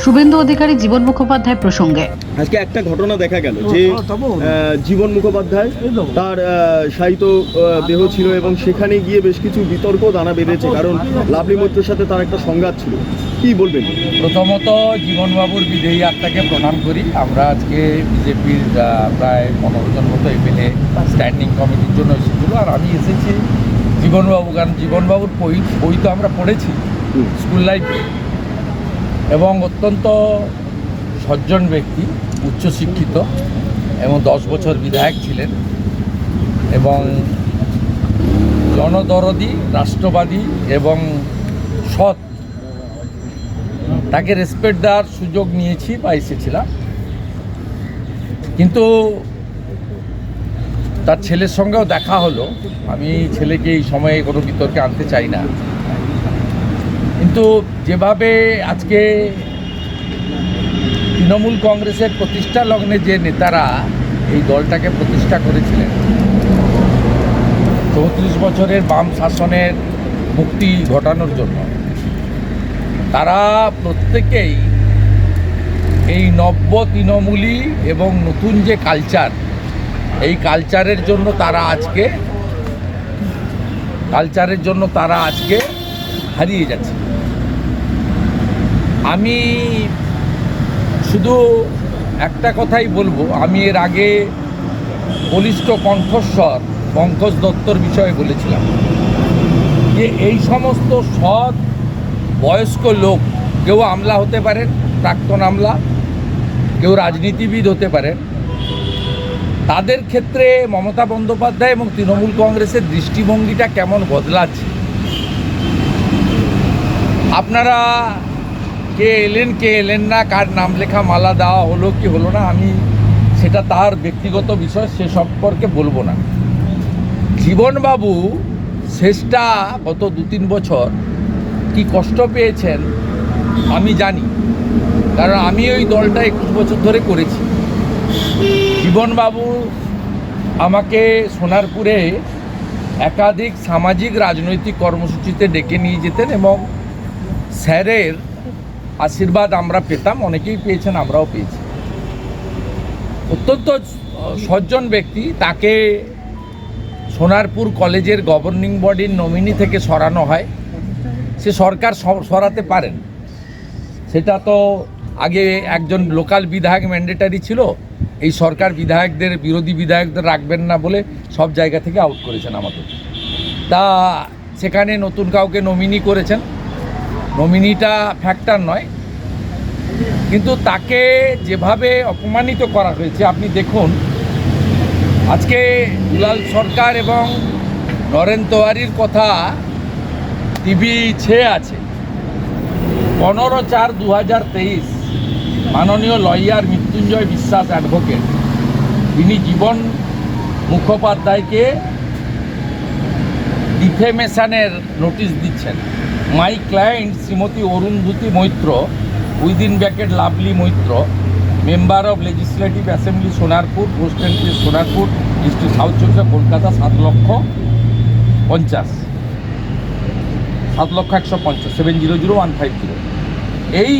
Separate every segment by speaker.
Speaker 1: শুভেন্দু অধিকারী, জীবন মুখোপাধ্যায় প্রসঙ্গে।
Speaker 2: আজকে একটা ঘটনা দেখা গেল যে জীবন মুখোপাধ্যায় তার শায়িত দেহ ছিল এবং সেখানে গিয়ে বেশ কিছু বিতর্ক দানা বেঁধেছে, কারণ লাভলি মৈত্রের সাথে তার একটা সংঘাত ছিল। কি বলবেন?
Speaker 3: প্রথমত জীবনবাবুর বিদেয়ী আত্মাকে প্রণাম করি। আমরা আজকে বিজেপির প্রায় 15 জন মতো এমএলএ স্ট্যান্ডিং কমিটির জন্য এসেছিল, আর আমি এসেছি জীবনবাবু, কারণ জীবনবাবুর বই তো আমরা পড়েছি স্কুল লাইফে, এবং অত্যন্ত সজ্জন ব্যক্তি, উচ্চশিক্ষিত এবং 10 বছর বিধায়ক ছিলেন, এবং জনদরদি, রাষ্ট্রবাদী এবং সৎ। তাকে রেসপেক্ট দেওয়ার সুযোগ নিয়েছি বা এসেছিলাম, কিন্তু তার ছেলের সঙ্গেও দেখা হলো। আমি ছেলেকে এই সময়ে কোনো বিতর্কে আনতে চাই না, কিন্তু যেভাবে আজকে তৃণমূল কংগ্রেসের প্রতিষ্ঠা লগ্নে যে নেতারা এই দলটাকে প্রতিষ্ঠা করেছিলেন, 34 বছরের বাম শাসনের মুক্তি ঘটানোর জন্য, তারা প্রত্যেকেই এই নব্য তৃণমূলী এবং নতুন যে কালচার, এই কালচারের জন্য তারা আজকে হারিয়ে যাচ্ছে। আমি শুধু একটা কথাই বলবো, আমি এর আগে বলিষ্ঠ কণ্ঠস্বর পঙ্কজ দত্তর বিষয়ে বলেছিলাম যে এই সমস্ত সৎ বয়স্ক লোক, কেউ আমলা হতে পারেন, প্রাক্তন আমলা, কেউ রাজনীতিবিদ হতে পারেন, তাদের ক্ষেত্রে মমতা বন্দ্যোপাধ্যায় এবং তৃণমূল কংগ্রেসের দৃষ্টিভঙ্গিটা কেমন বদলাচ্ছে। আপনারা কে এলেন না, কার নাম লেখা মালা দেওয়া হলো কি হলো না, আমি সেটা তার ব্যক্তিগত বিষয়, সে সম্পর্কে বলবো না। জীবনবাবু শেষটা গত 2-3 বছর কি কষ্ট পেয়েছেন আমি জানি, কারণ আমি ওই দলটা 21 বছর ধরে করেছি। জীবনবাবু আমাকে সোনারপুরে একাধিক সামাজিক রাজনৈতিক কর্মসূচিতে ডেকে নিয়ে যেতেন, এবং স্যারের আশীর্বাদ আমরা পেতাম, অনেকেই পেয়েছেন, আমরাও পেয়েছি। অত্যন্ত সজ্জন ব্যক্তি। তাকে সোনারপুর কলেজের গভর্নিং বডির নমিনি থেকে সরানো হয়। সে সরকার সরাতে পারেন, সেটা তো আগে একজন লোকাল বিধায়ক ম্যান্ডেটারি ছিল, এই সরকার বিধায়কদের, বিরোধী বিধায়কদের রাখবেন না বলে সব জায়গা থেকে আউট করেছেন আমাদের। তা সেখানে নতুন কাউকে নমিনি করেছেন, নমিনিটা ফ্যাক্টর নয়, কিন্তু তাকে যেভাবে অপমানিত করা হয়েছে আপনি দেখুন। আজকে দুলাল সরকার এবং নরেন তেওয়ারির কথা টিভি ছেয়ে আছে। 15/4/2023 মাননীয় লয়ার মৃত্যুঞ্জয় বিশ্বাস অ্যাডভোকেট, তিনি জীবন মুখোপাধ্যায়কে ডিফেমেশনের নোটিশ দিচ্ছেন। My client Shrimati Arundhati Maitra, within bracket Lovely Maitra, member of legislative assembly Sonarpur, post entry Sonarpur, district south চব্বিশ, কলকাতা, 7,50,000, 7,150,000, 7000150। এই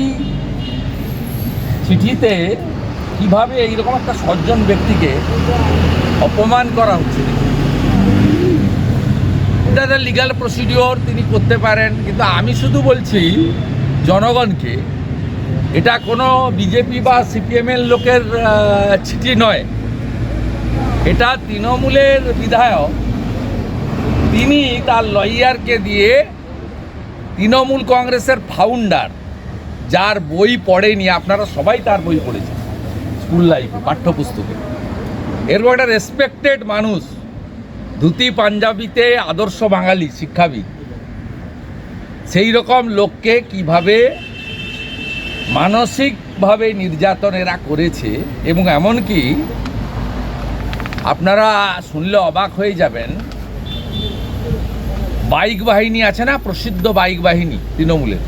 Speaker 3: চিঠিতে কিভাবে এইরকম একটা সজ্জন ব্যক্তিকে অপমান করা হচ্ছে, এটা একটা লিগ্যাল প্রসিডিওর, তিনি করতে পারেন, কিন্তু আমি শুধু বলছি জনগণকে, এটা কোনো বিজেপি বা সিপিএমের লোকের চিঠি নয়, এটা তৃণমূলের বিধায়ক, তিনি তার লয়ারকে দিয়ে তৃণমূল কংগ্রেসের ফাউন্ডার, যার বই পড়েনি, আপনারা সবাই তার বই পড়েছেন স্কুল লাইফে, পাঠ্যপুস্তকে, এরকম একটা রেসপেক্টেড মানুষ, ধুতি পাঞ্জাবিতে আদর্শ বাঙালি শিক্ষাবিদ, সেই রকম লোককে কিভাবে মানসিকভাবে নির্যাতন এরা করেছে। এবং এমনকি আপনারা শুনলে অবাক হয়ে যাবেন, বাইক বাহিনী আছে না, প্রসিদ্ধ বাইক বাহিনী তৃণমূলের,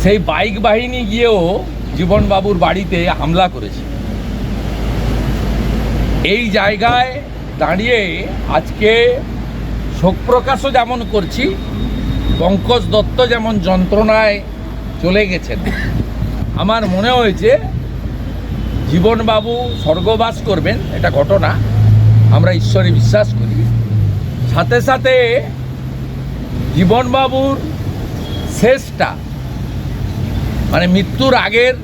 Speaker 3: সেই বাইক বাহিনী গিয়েও জীবনবাবুর বাড়িতে হামলা করেছে। এই জায়গায় দাঁড়িয়ে আজকে শোক প্রকাশও যেমন করছি, পঙ্কজ দত্ত যেমন যন্ত্রণায় চলে গেছেন, আমার মনে হয়েছে জীবনবাবু স্বর্গবাস করবেন, এটা ঘটনা, আমরা ঈশ্বরে বিশ্বাস করি। সাথে সাথে জীবনবাবুর শেষটা মানে মৃত্যুর আগের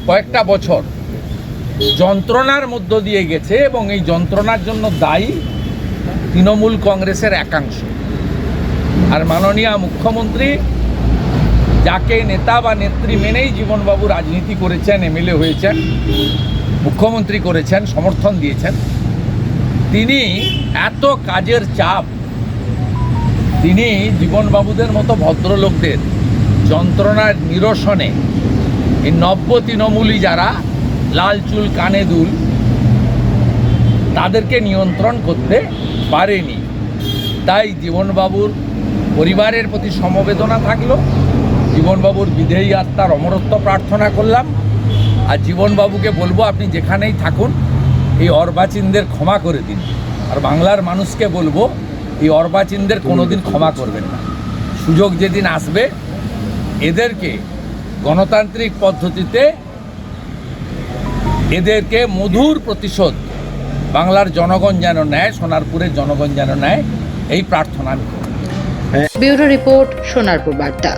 Speaker 3: কয়েকটা বছর যন্ত্রণার মধ্য দিয়ে গেছে এবং এই যন্ত্রণার জন্য দায়ী তৃণমূল কংগ্রেসের একাংশ। আর মাননীয় মুখ্যমন্ত্রী যাকে নেতা বা নেত্রী মেনেই জীবনবাবু রাজনীতি করেছেন, এমএলএ হয়েছেন, মুখ্যমন্ত্রী করেছেন, সমর্থন দিয়েছেন, তিনি এত কাজের চাপ, তিনি জীবনবাবুদের মতো ভদ্রলোকদের যন্ত্রণার নিরসনে এই নব্য তৃণমূলী যারা লাল চুল কানে দুল তাদেরকে নিয়ন্ত্রণ করতে পারেনি। তাই জীবনবাবুর পরিবারের প্রতি সমবেদনা থাকলো, জীবনবাবুর বিদেহী আত্মার অমরত্ব প্রার্থনা করলাম। আর জীবনবাবুকে বলবো আপনি যেখানেই থাকুন এই অর্বাচীনদের ক্ষমা করে দিন। আর বাংলার মানুষকে বলবো এই অর্বাচীনদের কোনোদিন ক্ষমা করবেন না। সুযোগ যেদিন আসবে এদেরকে গণতান্ত্রিক পদ্ধতিতে এদেরকে মধুর প্রতিশোধ বাংলার জনগণ যেন নেয়, সোনারপুরের জনগণ যেন নেয়, এই প্রার্থনা আমি করি।
Speaker 1: ব্যুরো রিপোর্ট, সোনারপুর বার্তা।